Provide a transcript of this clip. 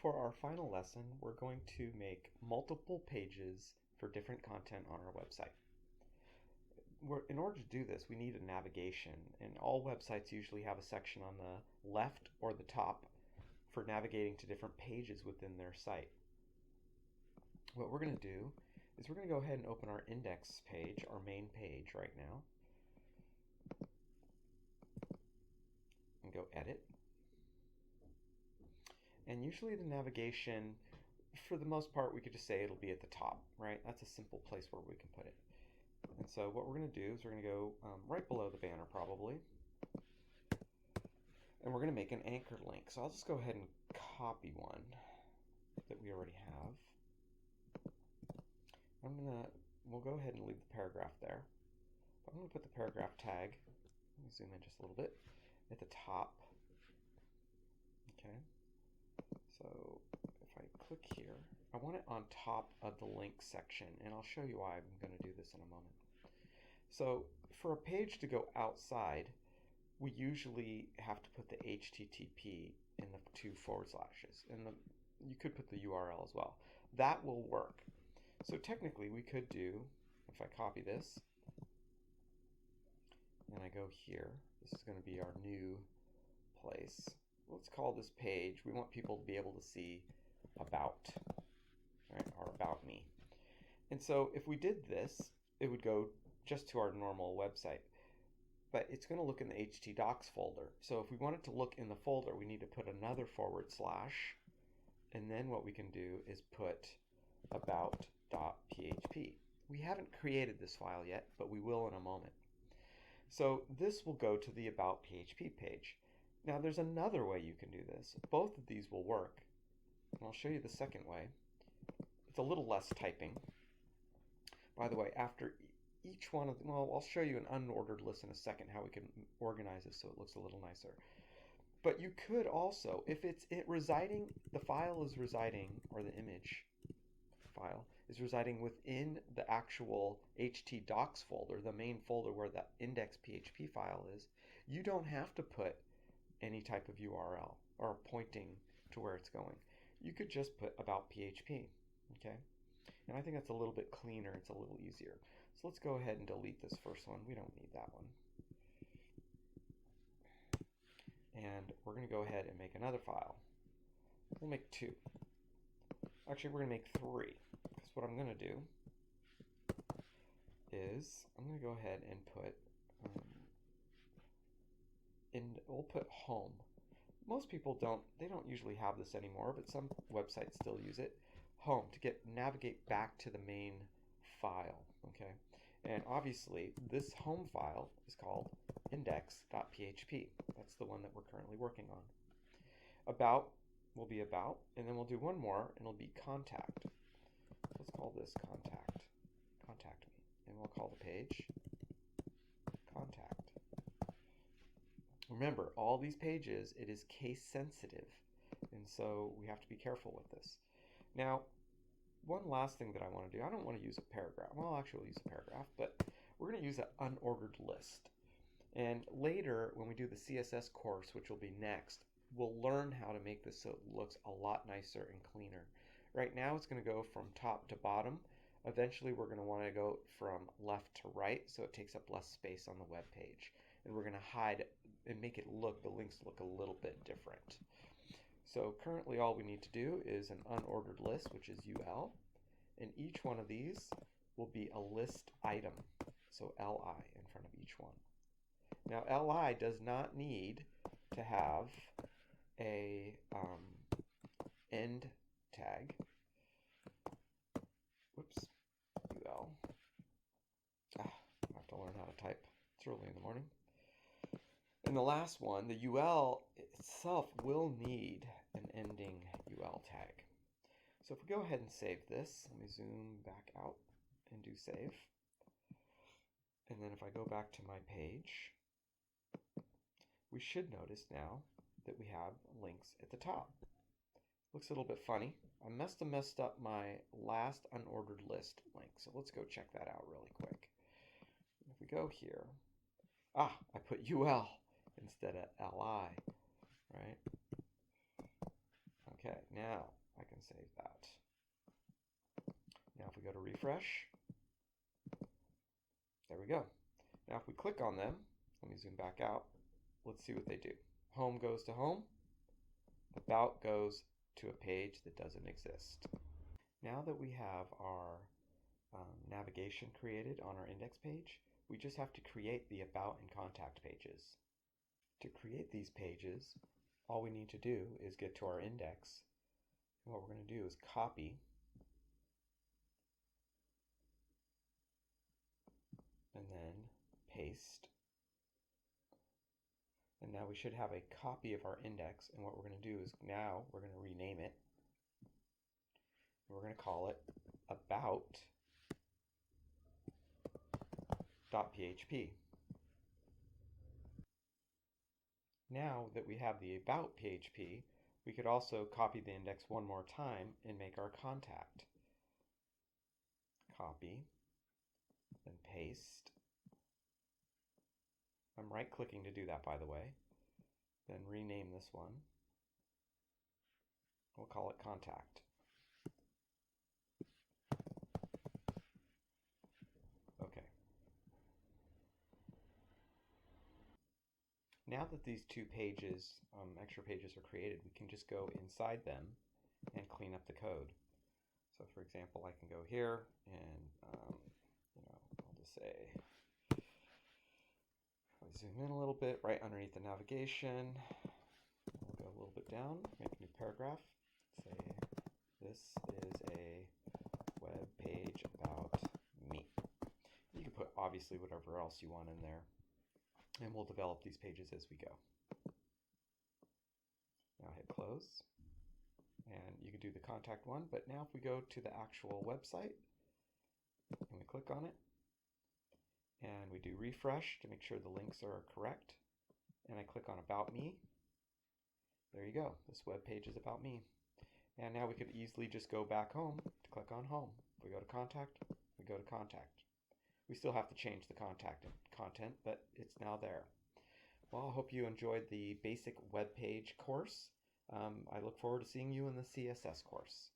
For our final lesson, we're going to make multiple pages for different content on our website. In order to do this, we need a navigation, and all websites usually have a section on the left or the top for navigating to different pages within their site. What we're going to do is we're going to go ahead and open our index page, our main page right now, and go edit. And usually the navigation, for the most part, we could just say it'll be at the top, right? That's a simple place where we can put it. And so what we're going to do is we're going to go right below the banner probably, and we're going to make an anchor link. So I'll just go ahead and copy one that we already have. We'll go ahead and leave the paragraph there. I'm going to put the paragraph tag, let me zoom in just a little bit, at the top. Okay. So if I click here, I want it on top of the link section, and I'll show you why I'm going to do this in a moment. So for a page to go outside, we usually have to put the HTTP in the 2 forward slashes, and you could put the URL as well. That will work. So technically we could do, if I copy this, and I go here, this is going to be our new place. Let's call this page, we want people to be able to see about, right, or about me. And so if we did this, it would go just to our normal website, but it's going to look in the htdocs folder. So if we want it to look in the folder, we need to put another forward slash, and then what we can do is put about.php. We haven't created this file yet, but we will in a moment. So this will go to the about PHP page. Now there's another way you can do this. Both of these will work, and I'll show you the second way. It's a little less typing. By the way, after each one of them, well, I'll show you an unordered list in a second, how we can organize it so it looks a little nicer. But you could also, if the file is residing, or the image file is residing within the actual htdocs folder, the main folder where the index.php file is, you don't have to put any type of URL or pointing to where it's going. You could just put about PHP, okay? And I think that's a little bit cleaner, it's a little easier. So let's go ahead and delete this first one. We don't need that one. And we're going to go ahead and make another file. We'll make 2. Actually, we're going to make 3, because what I'm going to do is I'm going to go ahead and put we'll put home. Most people don't usually have this anymore, but some websites still use it. Home, to navigate back to the main file, okay? And obviously this home file is called index.php. That's the one that we're currently working on. About will be about, and then we'll do one more, and it'll be contact. Let's call this contact me, and we'll call the page contact. Remember, all these pages, it is case sensitive, and so we have to be careful with this. Now, one last thing that I want to do, I don't want to use a paragraph. Well, actually, we'll use a paragraph, but we're going to use an unordered list. And later, when we do the CSS course, which will be next, we'll learn how to make this so it looks a lot nicer and cleaner. Right now, it's going to go from top to bottom. Eventually, we're going to want to go from left to right, so it takes up less space on the web page. And we're going to hide and make it look, the links look a little bit different. So currently all we need to do is an unordered list, which is UL, and each one of these will be a list item, so LI in front of each one. Now LI does not need to have a end tag. Whoops, UL. I have to learn how to type. It's early in the morning. And the last one, the UL itself will need an ending UL tag. So if we go ahead and save this, let me zoom back out and do save. And then if I go back to my page, we should notice now that we have links at the top. Looks a little bit funny. I must have messed up my last unordered list link. So let's go check that out really quick. If we go here, I put UL instead of LI, right? Okay, now I can save that. Now if we go to refresh, there we go. Now if we click on them, let me zoom back out, let's see what they do. Home goes to home, about goes to a page that doesn't exist. Now that we have our navigation created on our index page, we just have to create the about and contact pages. To create these pages, all we need to do is get to our index, and what we're going to do is copy and then paste. And now we should have a copy of our index, and what we're going to do is now we're going to rename it. And we're going to call it about.php. Now that we have the about PHP, we could also copy the index one more time and make our contact. Copy, then paste. I'm right-clicking to do that, by the way. Then rename this one. We'll call it contact. Okay. Now that these two pages, extra pages are created, we can just go inside them and clean up the code. So for example, I can go here and, I'll just say, if I zoom in a little bit, right underneath the navigation, we'll go a little bit down, make a new paragraph, say, this is a web page about me. You can put obviously whatever else you want in there, and we'll develop these pages as we go. Now hit close, and you can do the contact one, but now if we go to the actual website, and we click on it, and we do refresh to make sure the links are correct, and I click on About Me, there you go, this web page is about me. And now we could easily just go back home to click on Home. If we go to Contact, we go to Contact. We still have to change the contact content, but it's now there. Well, I hope you enjoyed the basic web page course. I look forward to seeing you in the CSS course.